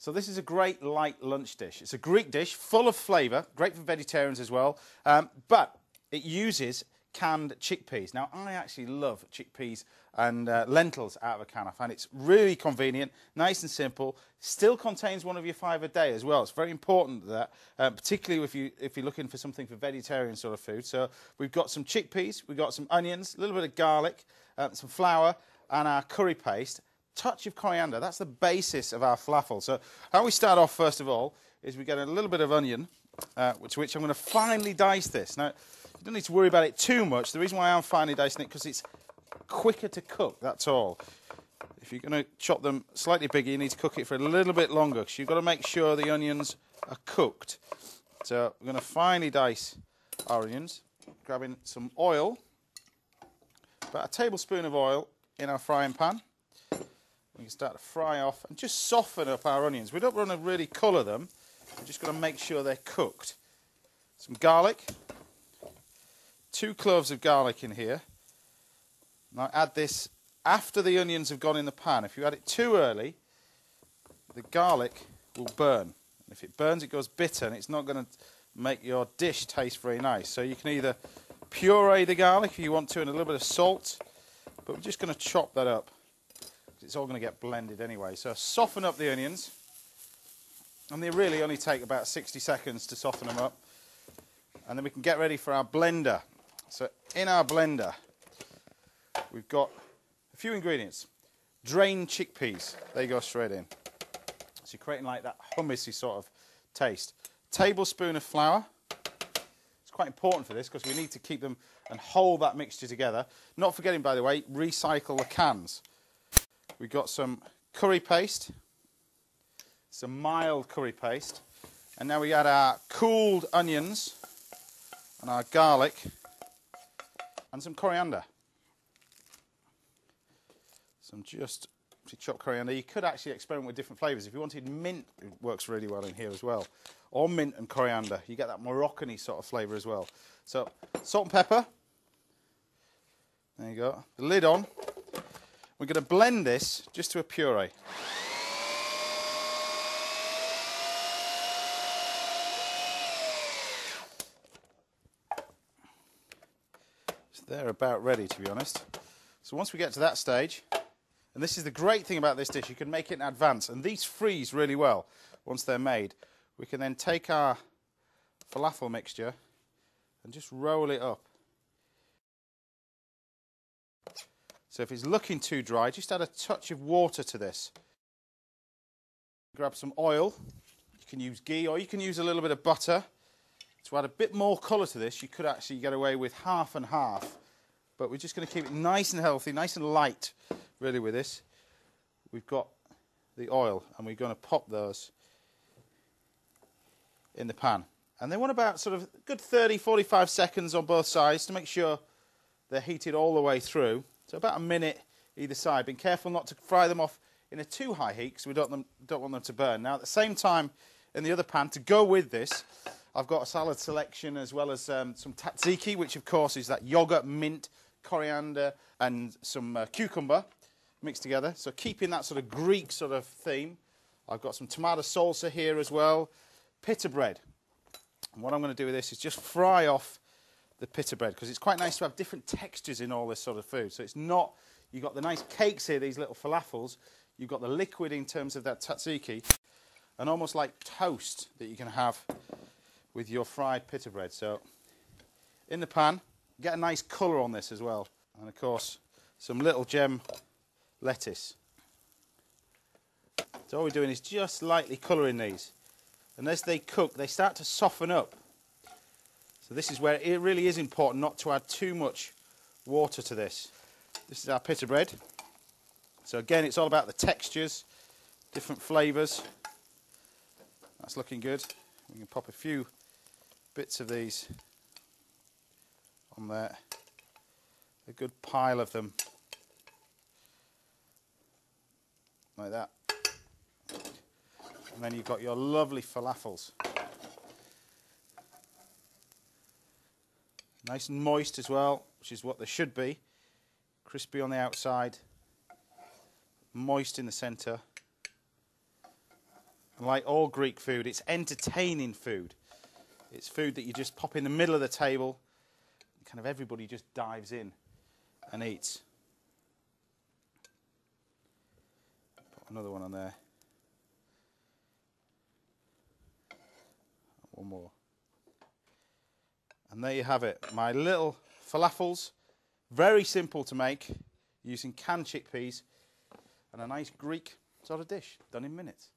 So this is a great light lunch dish. It's a Greek dish, full of flavour, great for vegetarians as well, but it uses canned chickpeas. Now, I actually love chickpeas and lentils out of a can. I find it's really convenient, nice and simple, still contains one of your 5 a day as well. It's very important that, particularly if you're looking for something for vegetarian sort of food. So we've got some chickpeas, we've got some onions, a little bit of garlic, some flour, and our curry paste. Touch of coriander, that's the basis of our falafel. So how we start off first of all is we get a little bit of onion, which I'm going to finely dice this. Now, you don't need to worry about it too much. The reason why I'm finely dicing it because it's quicker to cook, that's all. If you're going to chop them slightly bigger, you need to cook it for a little bit longer because you've got to make sure the onions are cooked. So we're going to finely dice our onions, grabbing some oil, about a tablespoon of oil in our frying pan. We can start to fry off and just soften up our onions. We don't want to really colour them. We're just going to make sure they're cooked. Some garlic. 2 cloves of garlic in here. Now add this after the onions have gone in the pan. If you add it too early, the garlic will burn. And if it burns, it goes bitter and it's not going to make your dish taste very nice. So you can either puree the garlic if you want to and a little bit of salt, but we're just going to chop that up. It's all going to get blended anyway. So soften up the onions. And they really only take about 60 seconds to soften them up. And then we can get ready for our blender. So in our blender, we've got a few ingredients. Drained chickpeas. They go straight in. So you're creating like that hummusy sort of taste. Tablespoon of flour. It's quite important for this because we need to keep them and hold that mixture together. Not forgetting, by the way, recycle the cans. We've got some curry paste, some mild curry paste, and now we add our cooled onions and our garlic and some coriander. Some just chopped coriander. You could actually experiment with different flavours. If you wanted mint, it works really well in here as well. Or mint and coriander. You get that Moroccan-y sort of flavour as well. So salt and pepper. There you go. The lid on. We're going to blend this just to a puree. So they're about ready, to be honest. So once we get to that stage, and this is the great thing about this dish, you can make it in advance, and these freeze really well once they're made. We can then take our falafel mixture and just roll it up. So if it's looking too dry, just add a touch of water to this. Grab some oil. You can use ghee or you can use a little bit of butter. To add a bit more colour to this, you could actually get away with half and half. But we're just going to keep it nice and healthy, nice and light, really, with this. We've got the oil, and we're going to pop those in the pan. And they want about sort of a good 30, 45 seconds on both sides to make sure they're heated all the way through. So about a minute either side. Being careful not to fry them off in a too high heat because we don't want them to burn. Now at the same time in the other pan, to go with this, I've got a salad selection as well as some tzatziki, which of course is that yogurt, mint, coriander and some cucumber mixed together. So keeping that sort of Greek sort of theme. I've got some tomato salsa here as well. Pita bread. And what I'm going to do with this is just fry off the pita bread, because it's quite nice to have different textures in all this sort of food. So it's not, you've got the nice cakes here, these little falafels, you've got the liquid in terms of that tzatziki, and almost like toast that you can have with your fried pita bread. So in the pan, get a nice colour on this as well. And of course, some little gem lettuce. So all we're doing is just lightly colouring these. And as they cook, they start to soften up. So this is where it really is important not to add too much water to this. This is our pita bread. So again, it's all about the textures, different flavours. That's looking good. We can pop a few bits of these on there. A good pile of them. Like that. And then you've got your lovely falafels. Nice and moist as well, which is what they should be. Crispy on the outside, moist in the centre. And like all Greek food, it's entertaining food. It's food that you just pop in the middle of the table, kind of everybody just dives in and eats. Put another one on there. One more. And there you have it, my little falafels. Very simple to make, using canned chickpeas, and a nice Greek sort of dish, done in minutes.